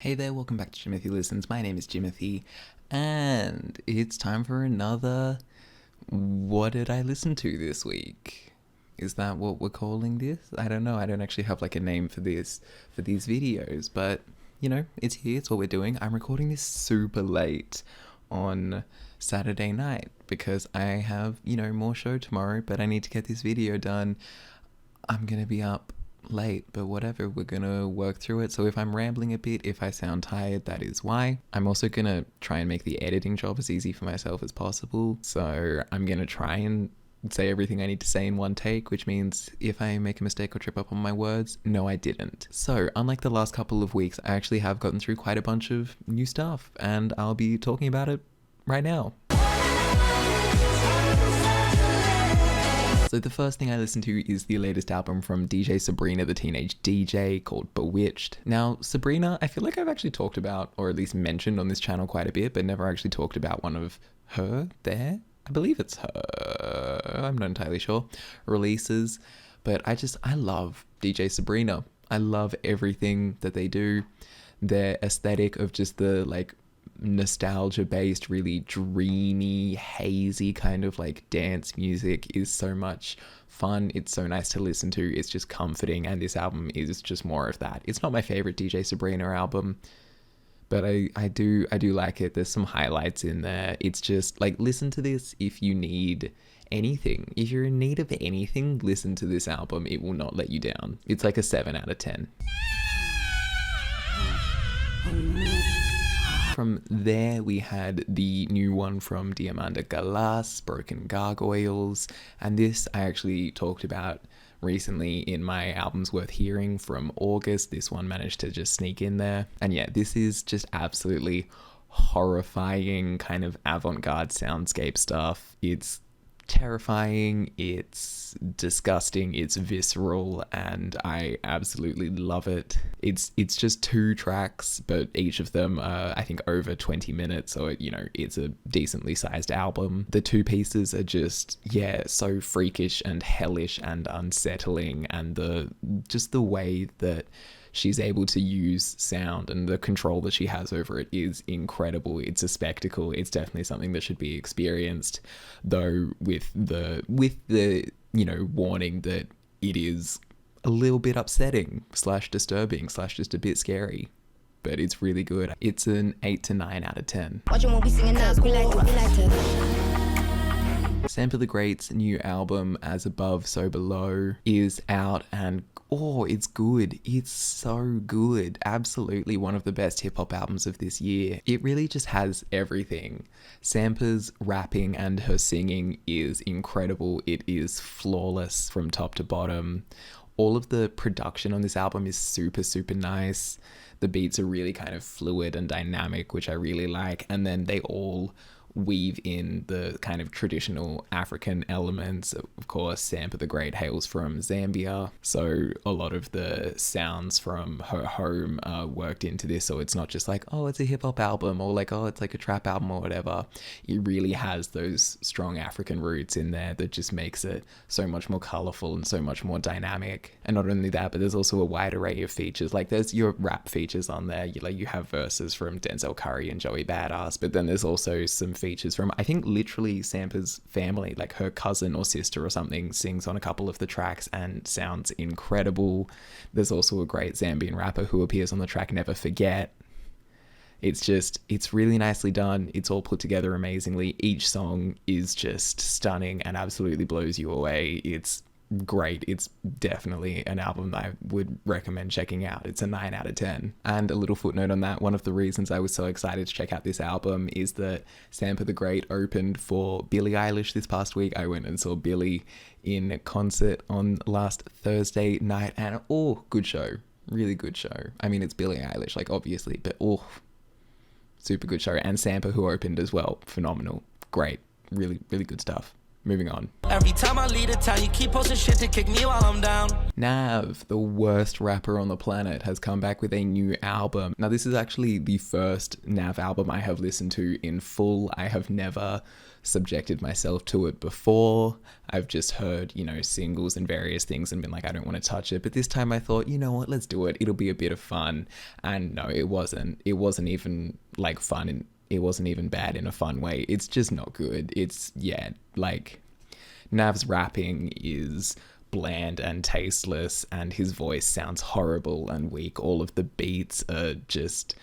Hey there, welcome back to Jimothy Listens. My name is Jimothy, and it's time for another What Did I Listen to This Week? Is that what we're calling this? I don't know. I don't actually have like a name for these videos, but you know, it's here. It's what we're doing. I'm recording this super late on Saturday night because I have, more show tomorrow, but I need to get this video done. I'm going to be up late, but whatever, we're gonna work through it. So if I'm rambling a bit, if I sound tired, that is why. I'm also gonna try and make the editing job as easy for myself as possible, so I'm gonna try and say everything I need to say in one take, which means if I make a mistake or trip up on my words, no I didn't. So unlike the last couple of weeks, I actually have gotten through quite a bunch of new stuff, and I'll be talking about it right now. So the first thing I listened to is the latest album from DJ Sabrina, the teenage DJ, called Bewitched. Now, Sabrina, I feel like I've actually talked about, or at least mentioned on this channel quite a bit, but never actually talked about one of her there. I believe it's her, I'm not entirely sure, releases. But I love DJ Sabrina. I love everything that they do. Their aesthetic of just the nostalgia based, really dreamy, hazy kind of dance music is so much fun. It's so nice to listen to. It's just comforting, and this album is just more of that. It's not my favorite DJ Sabrina album, but I do like it. There's some highlights in there. It's just listen to this if you need anything. If you're in need of anything, listen to this album. It will not let you down. It's like a 7 out of 10. From there, we had the new one from Diamanda, Galas, Broken Gargoyles, and this I actually talked about recently in my albums worth hearing from August. This one managed to just sneak in there, and yeah, this is just absolutely horrifying kind of avant-garde soundscape stuff. It's terrifying, it's disgusting, it's visceral, and I absolutely love it. It's just 2 tracks, but each of them are, I think, over 20 minutes, so it's a decently sized album. The 2 pieces are just, so freakish and hellish and unsettling, and the way that she's able to use sound and the control that she has over it is incredible. It's a spectacle. It's definitely something that should be experienced, though with the warning that it is a little bit upsetting / disturbing / just a bit scary. But it's really good. It's an 8 to 9 out of 10. Sampa the Great's new album, As Above, So Below, is out, and it's good. It's so good. Absolutely one of the best hip-hop albums of this year. It really just has everything. Sampa's rapping and her singing is incredible. It is flawless from top to bottom. All of the production on this album is super, super nice. The beats are really kind of fluid and dynamic, which I really like. And then they all weave in the kind of traditional African elements. Of course, Sampa the Great hails from Zambia, so a lot of the sounds from her home are worked into this, so it's not just it's a hip-hop album, or it's a trap album or whatever. It really has those strong African roots in there that just makes it so much more colourful and so much more dynamic. And not only that, but there's also a wide array of features. There's your rap features on there. You have verses from Denzel Curry and Joey Badass, but then there's also some features from, I think, literally Sampa's family, her cousin or sister or something sings on a couple of the tracks and sounds incredible. There's also a great Zambian rapper who appears on the track Never Forget. It's really nicely done. It's all put together amazingly. Each song is just stunning and absolutely blows you away. It's great. It's definitely an album that I would recommend checking out. It's a 9 out of 10. And a little footnote on that, one of the reasons I was so excited to check out this album is that Sampa the Great opened for Billie Eilish this past week. I went and saw Billie in concert on last Thursday night, and good show. Really good show. I mean, it's Billie Eilish, obviously, but super good show. And Sampa, who opened as well, phenomenal. Great. Really, really good stuff. moving on. Every time I leave the town, you keep posting shit to kick me while I'm down. NAV, the worst rapper on the planet, has come back with a new album. Now, this is actually the first NAV album I have listened to in full. I have never subjected myself to it before. I've just heard, you know, singles and various things and been like, I don't want to touch it. But this time I thought, you know what, let's do it. It'll be a bit of fun. And no, it wasn't. It wasn't even like fun, and it wasn't even bad in a fun way. It's just not good. It's, yeah, like NAV's rapping is bland and tasteless, and his voice sounds horrible and weak. All of the beats are just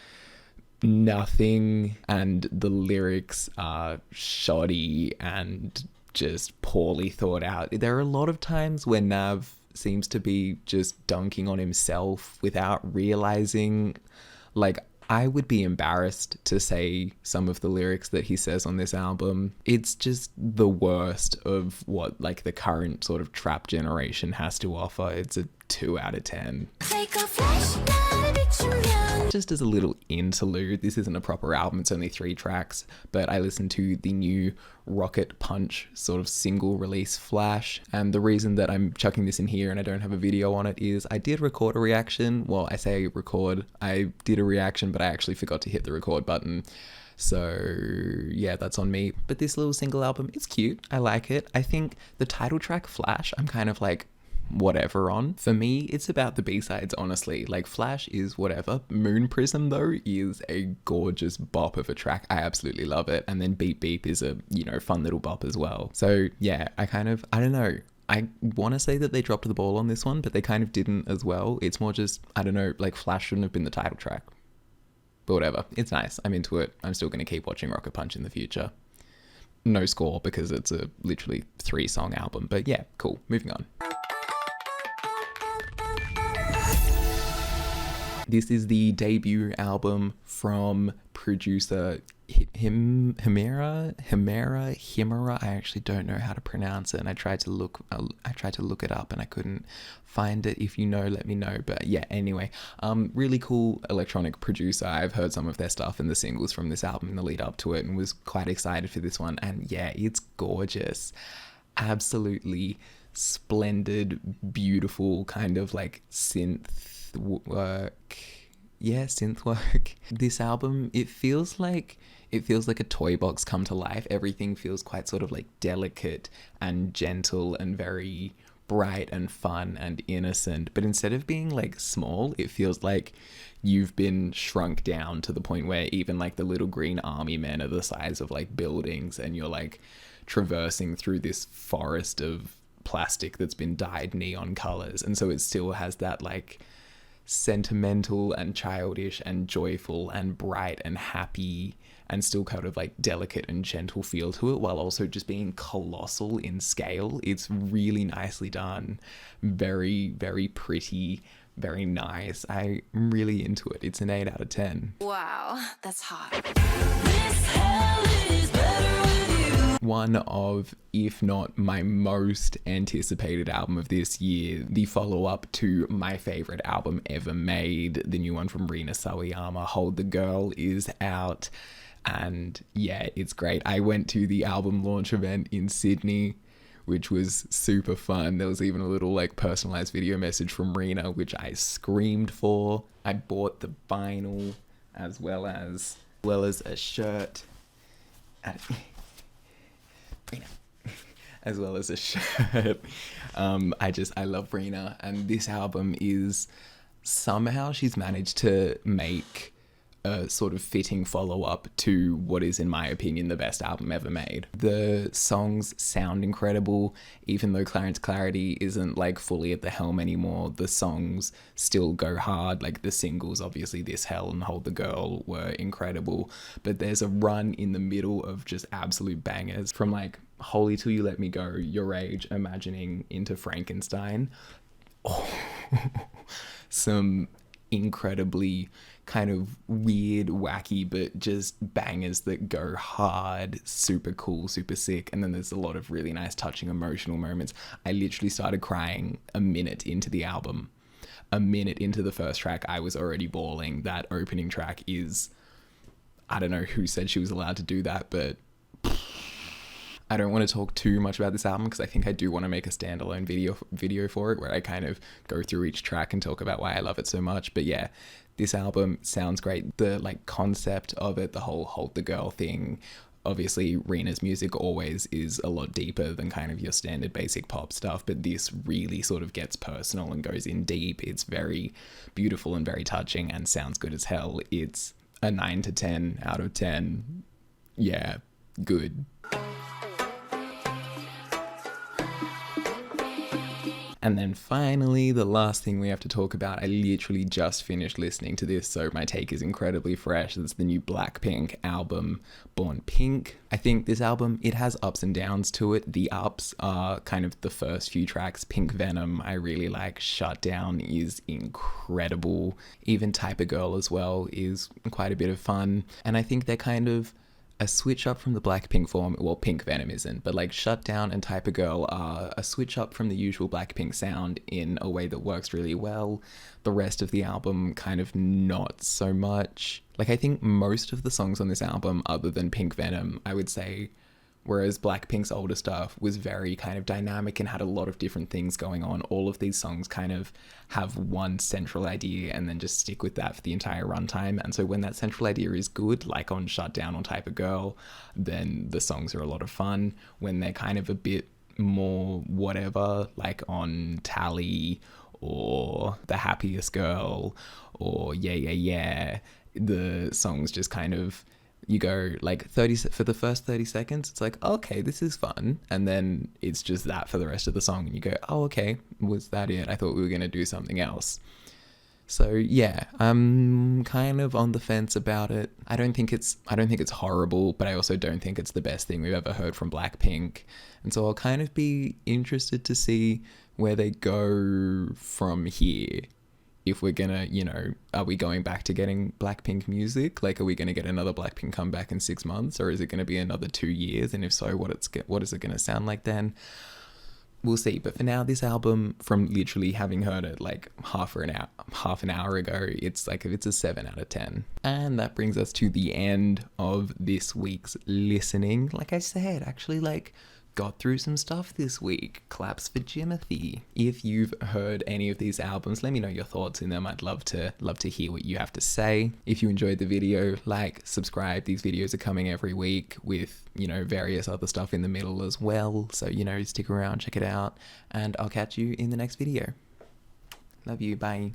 nothing, and the lyrics are shoddy and just poorly thought out. There are a lot of times where NAV seems to be just dunking on himself without realizing, like, I would be embarrassed to say some of the lyrics that he says on this album. It's just the worst of what like the current sort of trap generation has to offer. It's a 2 out of 10. Just as a little interlude, this isn't a proper album, it's only 3 tracks, but I listened to the new Rocket Punch sort of single release Flash, and the reason that I'm chucking this in here and I don't have a video on it is I did record a reaction. Well, I say record, I did a reaction, but I actually forgot to hit the record button. So yeah, that's on me. But this little single album, it's cute. I like it. I think the title track Flash, I'm kind of like whatever on. For me, it's about the B-sides, honestly. Like, Flash is whatever. Moon Prism, though, is a gorgeous bop of a track. I absolutely love it. And then Beep Beep is a, you know, fun little bop as well. So yeah, I don't know. I want to say that they dropped the ball on this one, but they kind of didn't as well. It's more just, I don't know, like Flash shouldn't have been the title track. But whatever. It's nice. I'm into it. I'm still going to keep watching Rocket Punch in the future. No score because it's a literally 3-song album. But yeah, cool. Moving on. This is the debut album from producer Himera. I actually don't know how to pronounce it, and I tried to look it up and I couldn't find it. If you know, let me know. But yeah, anyway, really cool electronic producer. I've heard some of their stuff and the singles from this album in the lead up to it, and was quite excited for this one. And yeah, it's gorgeous, absolutely splendid, beautiful, kind of like synth work. This album, it feels like a toy box come to life. Everything feels quite sort of like delicate and gentle and very bright and fun and innocent, but instead of being like small, it feels like you've been shrunk down to the point where even like the little green army men are the size of like buildings, and you're like traversing through this forest of plastic that's been dyed neon colors. And so it still has that like sentimental and childish and joyful and bright and happy and still kind of like delicate and gentle feel to it, while also just being colossal in scale. It's really nicely done. Very, very pretty, very nice. I'm really into it. It's an 8 out of 10. Wow, that's hot. This hell is better with you. One of, if not my most anticipated album of this year, the follow-up to my favorite album ever made, the new one from Rina Sawayama, Hold the Girl, is out. And yeah, it's great. I went to the album launch event in Sydney, which was super fun. There was even a little like personalized video message from Rina, which I screamed for. I bought the vinyl as well as a shirt. As well as a shirt. I love Rina, and this album is somehow she's managed to make a sort of fitting follow-up to what is, in my opinion, the best album ever made. The songs sound incredible, even though Clarence Clarity isn't like fully at the helm anymore. The songs still go hard. Like the singles, obviously This Hell and Hold the Girl, were incredible, but there's a run in the middle of just absolute bangers, from like Holy Till You Let Me Go, Your Age, Imagining, into Frankenstein. Oh, some incredibly kind of weird, wacky, but just bangers that go hard, super cool, super sick. And then there's a lot of really nice, touching, emotional moments. I literally started crying a minute into the album. A minute into the first track, I was already bawling. That opening track is, I don't know who said she was allowed to do that, but I don't want to talk too much about this album because I think I do want to make a standalone video for it where I kind of go through each track and talk about why I love it so much. But yeah, this album sounds great. The like concept of it, the whole Hold the Girl thing. Obviously, Rina's music always is a lot deeper than kind of your standard basic pop stuff, but this really sort of gets personal and goes in deep. It's very beautiful and very touching and sounds good as hell. It's a 9 to 10 out of 10. Yeah, good. And then finally, the last thing we have to talk about, I literally just finished listening to this, so my take is incredibly fresh. It's the new BLACKPINK album, Born Pink. I think this album, it has ups and downs to it. The ups are kind of the first few tracks. Pink Venom, I really like. Shutdown is incredible. Even Type of Girl as well is quite a bit of fun. And I think they're kind of a switch up from the Blackpink form. Well, Pink Venom isn't, but like Shutdown and Type of Girl are a switch up from the usual Blackpink sound in a way that works really well. The rest of the album kind of not so much. Like I think most of the songs on this album, other than Pink Venom, I would say, whereas Blackpink's older stuff was very kind of dynamic and had a lot of different things going on, all of these songs kind of have one central idea and then just stick with that for the entire runtime. And so when that central idea is good, like on Shutdown or Type of Girl, then the songs are a lot of fun. When they're kind of a bit more whatever, like on Tally or The Happiest Girl or Yeah Yeah Yeah, the songs just kind of, you go like 30 for the first 30 seconds, it's like, okay, this is fun, and then it's just that for the rest of the song and you go, oh, okay, was that it? I thought we were going to do something else. So yeah, I'm kind of on the fence about it. I don't think it's horrible, but I also don't think it's the best thing we've ever heard from Blackpink. And so I'll kind of be interested to see where they go from here. If we're gonna, are we going back to getting Blackpink music? Like, are we gonna get another Blackpink comeback in 6 months, or is it gonna be another 2 years? And if so, what is it gonna sound like then? We'll see. But for now, this album, from literally having heard it like half an hour ago, it's a 7 out of 10. And that brings us to the end of this week's listening. Like I said, actually, got through some stuff this week. Claps for Jimothy. If you've heard any of these albums, let me know your thoughts in them. I'd love to hear what you have to say. If you enjoyed the video, subscribe. These videos are coming every week with, various other stuff in the middle as well. So, stick around, check it out, and I'll catch you in the next video. Love you. Bye.